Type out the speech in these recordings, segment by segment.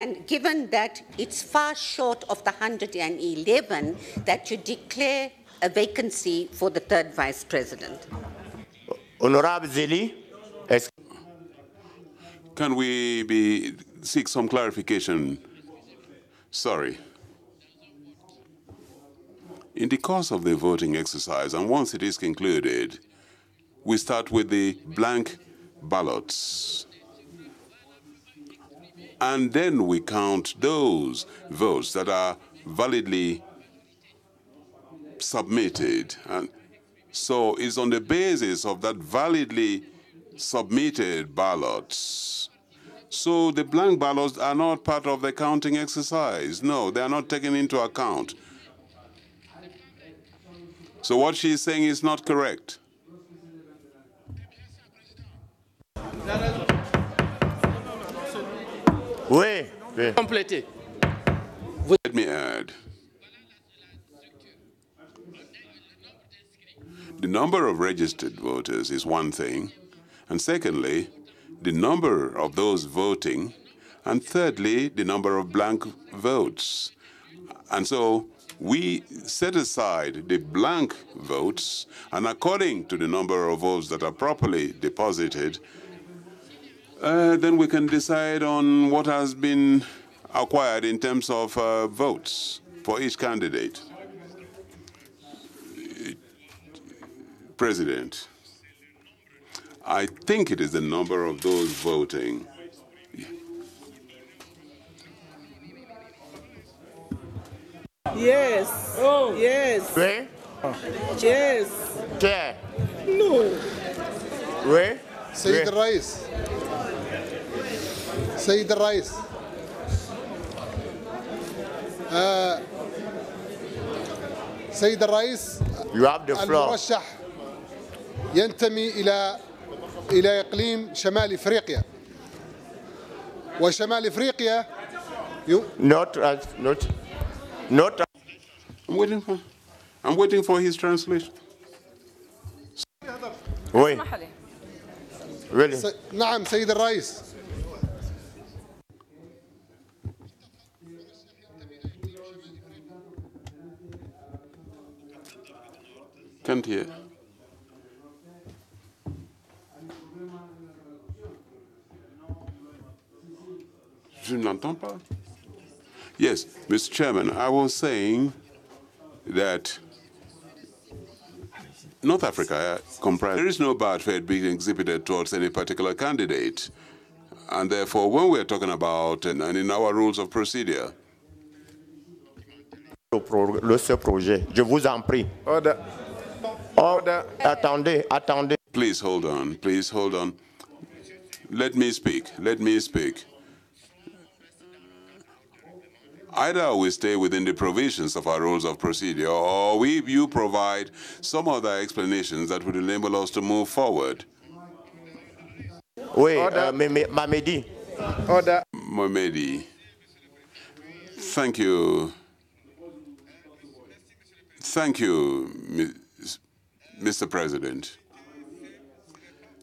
And given that it's far short of the 111, that you declare a vacancy for the third vice president. Honorable Zeli, can we seek some clarification? Sorry. In the course of the voting exercise, and once it is concluded, we start with the blank ballots. And then we count those votes that are validly submitted. And so it's on the basis of that validly submitted ballots. So the blank ballots are not part of the counting exercise. No, they are not taken into account. So what she's saying is not correct. oui. Compléter. Let me add. The number of registered voters is one thing, and secondly, the number of those voting, and thirdly, the number of blank votes. And so we set aside the blank votes, and according to the number of votes that are properly deposited, then we can decide on what has been acquired in terms of votes for each candidate. President, I think it is the number of those voting. Yes. Oh. Yes. Oui. Yes. Chair. No. Oui. سيد الرئيس سيد الرئيس سيد الرئيس You have the floor. المرشح ينتمي إلى إقليم شمال إفريقيا وشمال إفريقيا Not. I'm waiting for his translation. Oui. Really? نعم سيد الرئيس Can't hear. Je ne l'entends pas. Yes, Mr. Chairman, I was saying that North Africa comprises, there is no bad faith being exhibited towards any particular candidate. And therefore, when we're talking about, and in our rules of procedure, Ce projet, je vous en prie. Order. Order. Attendez. please hold on, please hold on. Let me speak. Either we stay within the provisions of our rules of procedure, or you provide some other explanations that would enable us to move forward. Oui, Mamedi. Order. Mohamedi, thank you. Thank you, Mr. President.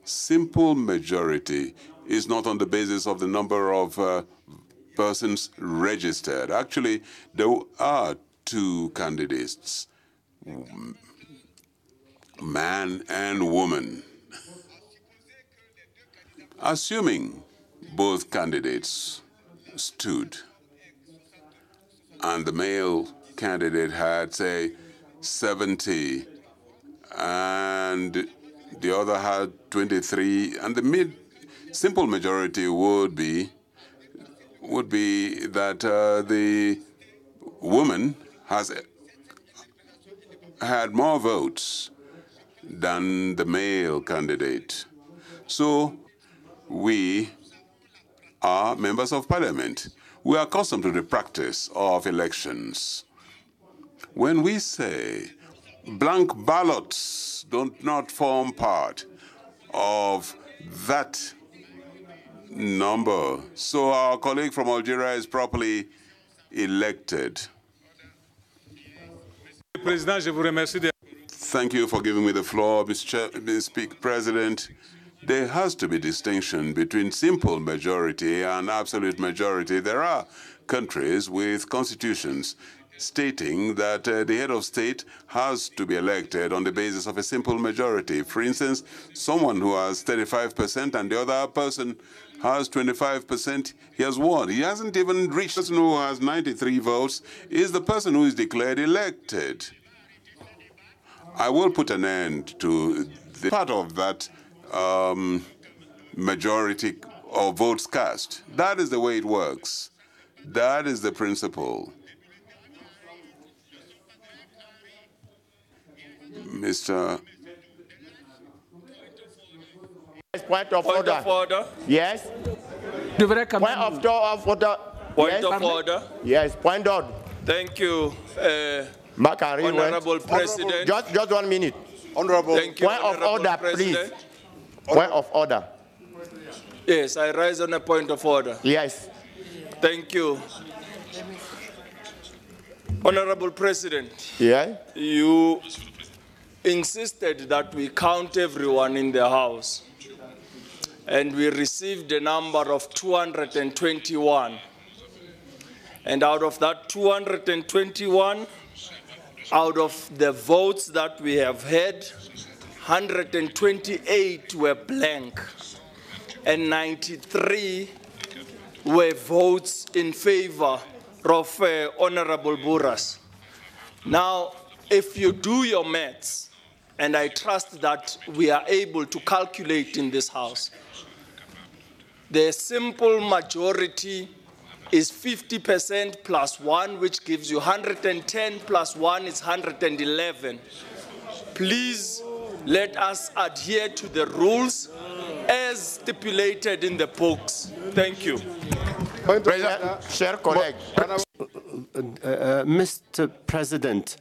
Simple majority is not on the basis of the number of persons registered. Actually, there are two candidates, man and woman. Assuming both candidates stood and the male candidate had, say, 70 and the other had 23, and the simple majority would be that the woman has had more votes than the male candidate. So we are members of parliament. We are accustomed to the practice of elections. When we say blank ballots do not form part of that number, so our colleague from Algeria is properly elected. Président, je vous remercie. Thank you for giving me the floor, Mr. President. there has to be distinction between simple majority and absolute majority. There are countries with constitutions stating that the head of state has to be elected on the basis of a simple majority. For instance, someone who has 35% and the other person has 25%, he has won. He hasn't even reached the person who has 93 votes, is the person who is declared elected. I will put an end to the part of that majority of votes cast. That is the way it works. That is the principle. Mr. Point of order. Point of order. Yes. Point of order. Point Yes. of order. Yes. Point of. Thank you, Macari, Honorable President. Just 1 minute. Honorable. Thank you, Point of Honorable order, President. please. Point of order. Yes, I rise on a point of order. Yes. Thank you. Honorable President, Yeah. you insisted that we count everyone in the House, and we received a number of 221. And out of that 221, out of the votes that we have had, 128 were blank, and 93 were votes in favor of Honorable Buras. Now, if you do your maths, and I trust that we are able to calculate in this House, the simple majority is 50% plus 1, which gives you 110 plus 1 is 111. Please let us adhere to the rules as stipulated in the books. Thank you. Chers collègues. Mr. President,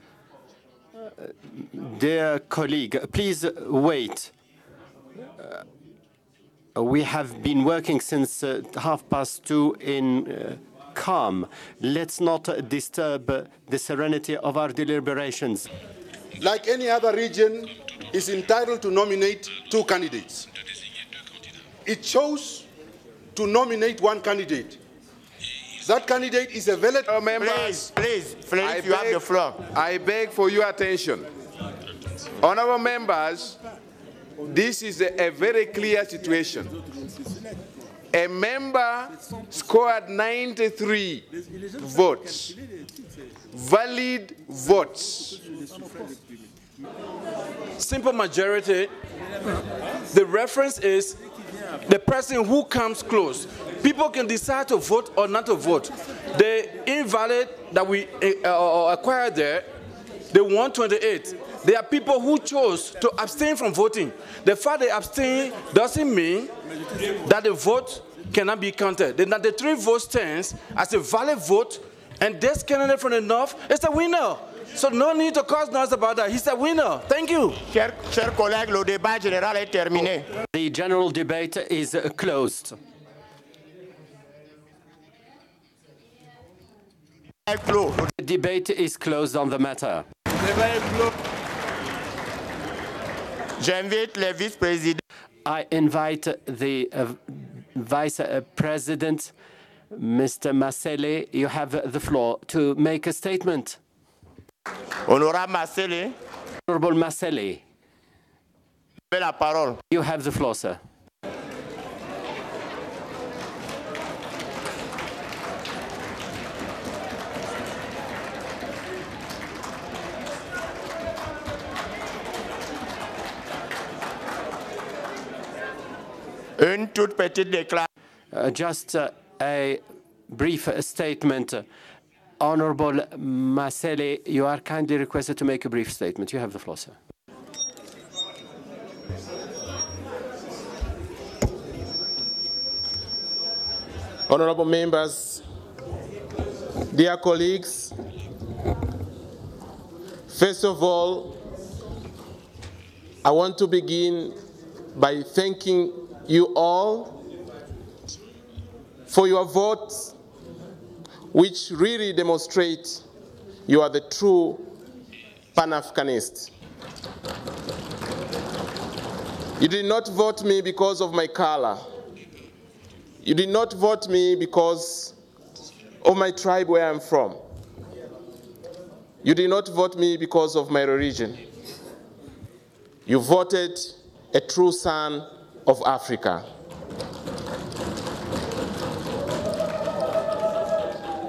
dear colleague, please wait. We have been working since 2:30 in calm. Let's not disturb the serenity of our deliberations. Like any other region, is entitled to nominate 2 candidates. It chose to nominate 1 candidate. That candidate is a valid member. Please, you have the floor. I beg for your attention. Honorable members, this is a very clear situation. A member scored 93 votes, valid votes. Simple majority. The reference is the person who comes close. People can decide to vote or not to vote. The invalid that we acquired there, the 128, there are people who chose to abstain from voting. The fact they abstain doesn't mean that the vote cannot be counted. The 93 vote stands as a valid vote, and this candidate from the north is a winner. So no need to cause noise about that. He's a winner. Thank you. Chers collègues, le débat général est terminé. The general debate is closed. The debate is closed on the matter. J'invite les vice-présidents. I invite the Vice President, Mr. Masele. You have the floor to make a statement. Honorable Masele. Honorable Masele. La parole. You have the floor, sir. Une toute petite déclaration. Just a brief statement. Honorable Masele, you are kindly requested to make a brief statement. You have the floor, sir. Honorable members, dear colleagues, first of all, I want to begin by thanking you all for your votes, which really demonstrate you are the true Pan-Africanist. You did not vote me because of my color. You did not vote me because of my tribe where I'm from. You did not vote me because of my religion. You voted a true son of Africa.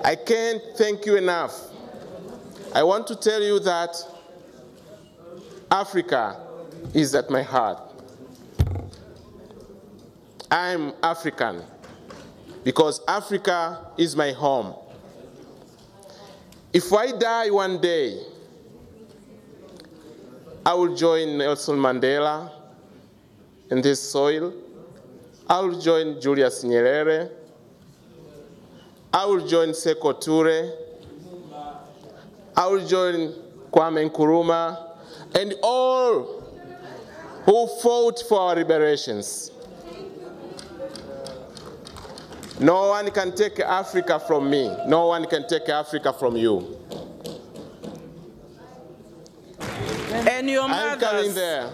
I can't thank you enough. I want to tell you that Africa is at my heart. I'm African because Africa is my home. If I die one day, I will join Nelson Mandela in this soil. I will join Julius Nyerere. I will join Sekou Toure. I will join Kwame Nkrumah and all who fought for our liberations. No one can take Africa from me. No one can take Africa from you. And your I'm coming mothers. there.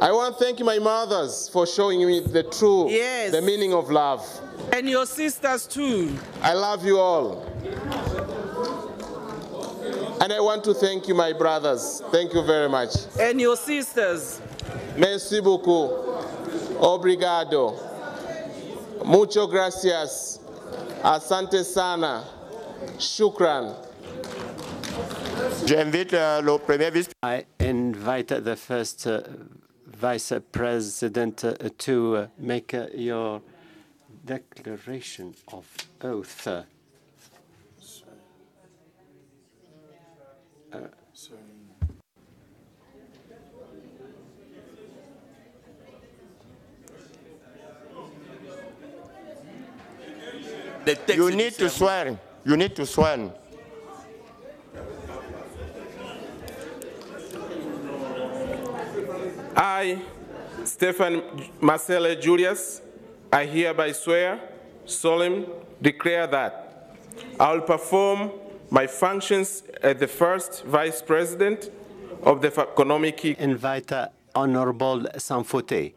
I want to thank my mothers for showing me the true, Yes. the meaning of love. And your sisters too. I love you all. And I want to thank you, my brothers. Thank you very much. And your sisters. Merci beaucoup. Obrigado. Mucho gracias. Asante sana. Shukran. J'invite le premier vice. I invite the first Vice President to make your declaration of oath. You need to swear. You need to swear. I, Stephen Marcelo Julius, I hereby swear, solemnly declare that I will perform my functions as the first Vice President of the Economic. Invite Honorable Sanfote.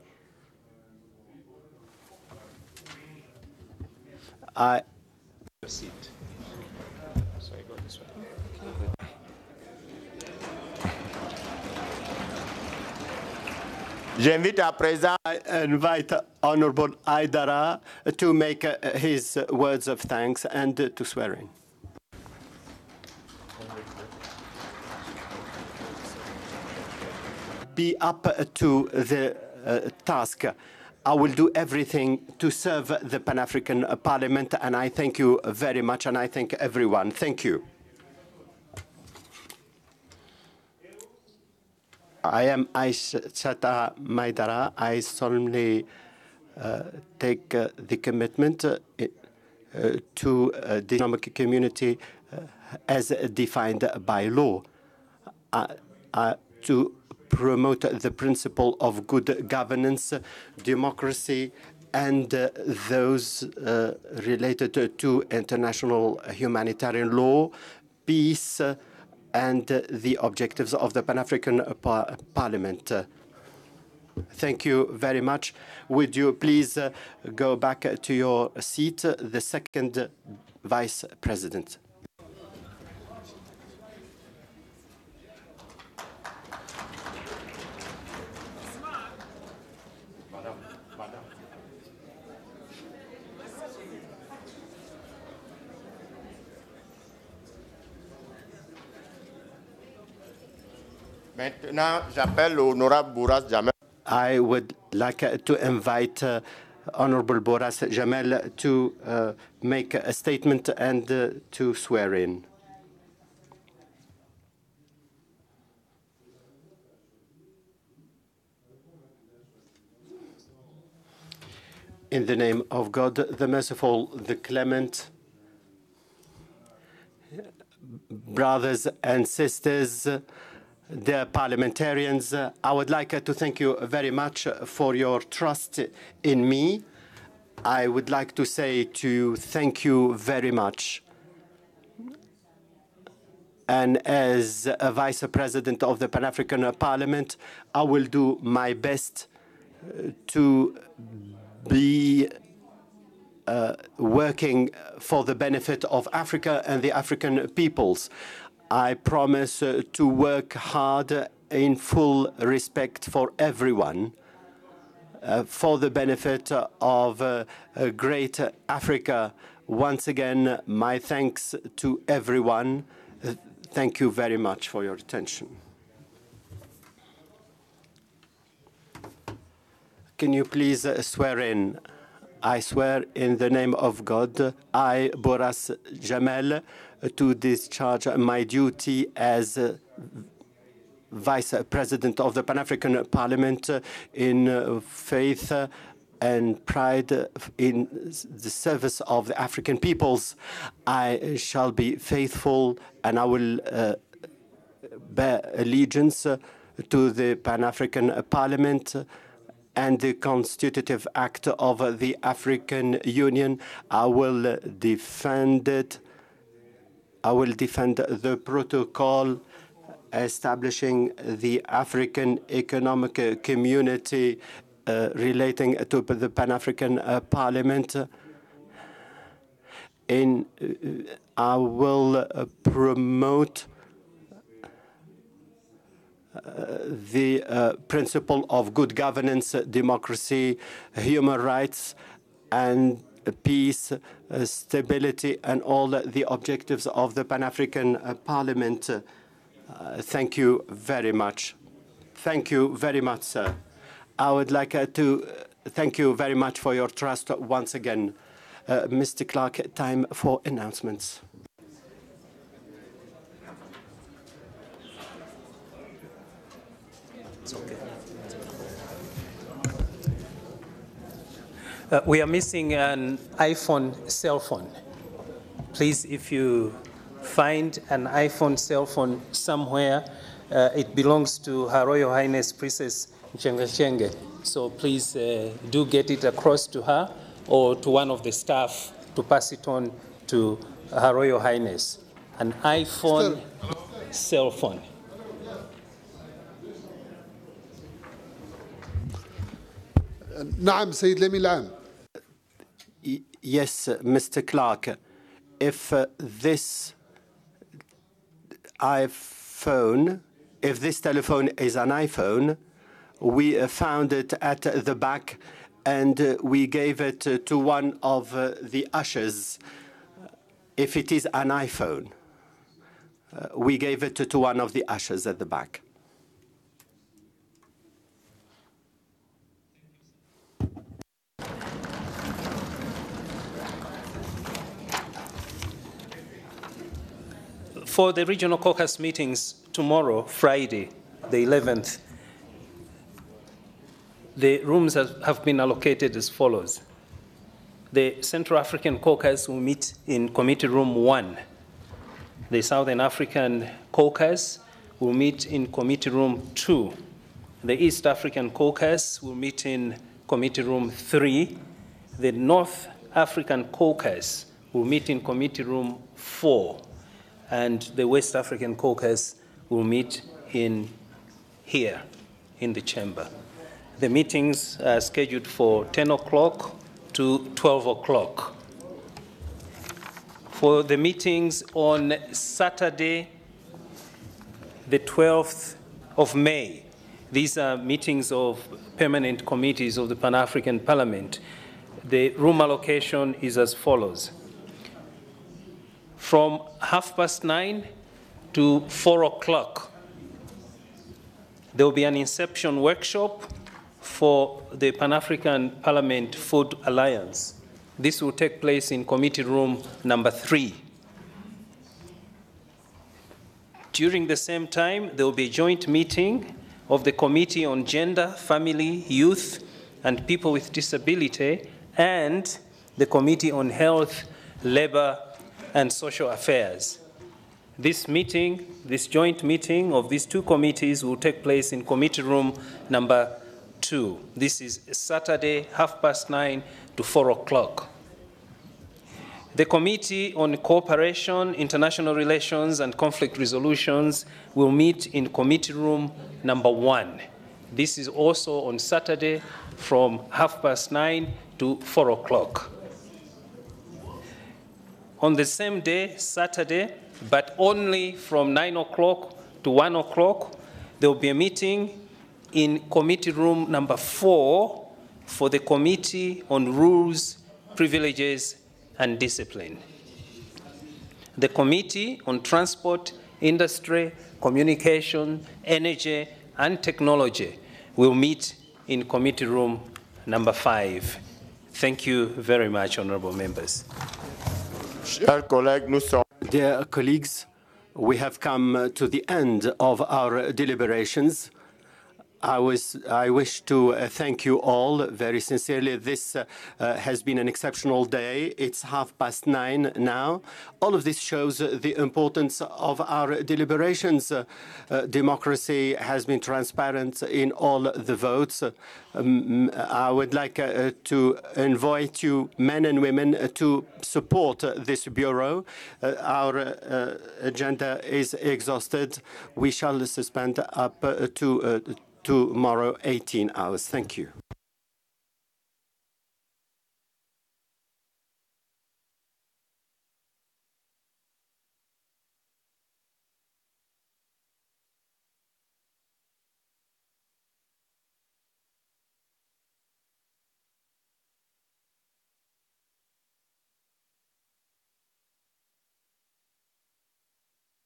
J'invite à présent. I invite Honorable Aidara to make his words of thanks and to swear in. Be up to the task. I will do everything to serve the Pan-African Parliament, and I thank you very much, and I thank everyone. Thank you. I am Aishata Maidara. I solemnly take the commitment to the economic community as defined by law, to promote the principle of good governance, democracy, and those related to international humanitarian law, peace, and the objectives of the Pan-African Parliament. Thank you very much. Would you please go back to your seat, the second Vice President? Maintenant, j'appelle l'honorable Bourras Jamel. I would like to invite Honorable Boras Jamel to make a statement and to swear in. In the name of God, the merciful, the clement, brothers and sisters, dear parliamentarians, I would like to thank you very much for your trust in me. I would like to say to you, thank you very much. and as a Vice President of the Pan-African Parliament, I will do my best to be working for the benefit of Africa and the African peoples. I promise to work hard in full respect for everyone for the benefit of a great Africa. Once again, my thanks to everyone. Thank you very much for your attention. Can you please swear in? I swear in the name of God, I, Boras Jamel, to discharge my duty as Vice President of the Pan-African Parliament in faith and pride in the service of the African peoples. I shall be faithful and I will bear allegiance to the Pan-African Parliament and the Constitutive Act of the African Union. I will defend it. I will defend the protocol establishing the African Economic Community relating to the Pan-African Parliament. I will promote the principle of good governance, democracy, human rights, and peace, stability, and all the objectives of the Pan-African Parliament. Thank you very much. Thank you very much, sir. I would like to thank you very much for your trust once again. Mr. Clark, time for announcements. It's okay. We are missing an iPhone cell phone. Please, if you find an iPhone cell phone somewhere, it belongs to Her Royal Highness Princess Chenge. So please do get it across to her or to one of the staff to pass it on to Her Royal Highness. An iPhone cell phone. نعم سيد لمي العام. Yes, Mr. Clark. If this iPhone, if this telephone is an iPhone, we found it at the back and we gave it to one of the ushers. If it is an iPhone, we gave it to one of the ushers at the back. For the regional caucus meetings tomorrow, Friday, the 11th, the rooms have been allocated as follows. The Central African Caucus will meet in Committee Room 1. The Southern African Caucus will meet in Committee Room 2. The East African Caucus will meet in Committee Room 3. The North African Caucus will meet in Committee Room 4. And the West African Caucus will meet in here, in the chamber. The meetings are scheduled for 10 o'clock to 12 o'clock. For the meetings on Saturday, the 12th of May, these are meetings of permanent committees of the Pan-African Parliament. The room allocation is as follows. From 9:30 to 4 o'clock, there will be an inception workshop for the Pan-African Parliament Food Alliance. This will take place in Committee Room number 3. During the same time, there will be a joint meeting of the Committee on Gender, Family, Youth, and People with Disability, and the Committee on Health, Labor, and Social Affairs. This meeting, this joint meeting of these two committees will take place in Committee Room number 2. This is Saturday, 9:30 to 4 o'clock. The Committee on Cooperation, International Relations and Conflict Resolutions will meet in committee room number 1. This is also on Saturday from 9:30 to 4 o'clock. On the same day, Saturday, but only from 9 o'clock to 1 o'clock, there will be a meeting in committee room number 4 for the Committee on Rules, Privileges, and Discipline. The Committee on Transport, Industry, Communication, Energy, and Technology will meet in committee room number 5. Thank you very much, honorable members. Dear colleagues, we have come to the end of our deliberations. I wish to thank you all very sincerely. This has been an exceptional day. It's 9:30 now. All of this shows the importance of our deliberations. Democracy has been transparent in all the votes. I would like to invite you, men and women, to support this bureau. Our agenda is exhausted. We shall suspend up to tomorrow, 18 hours. Thank you.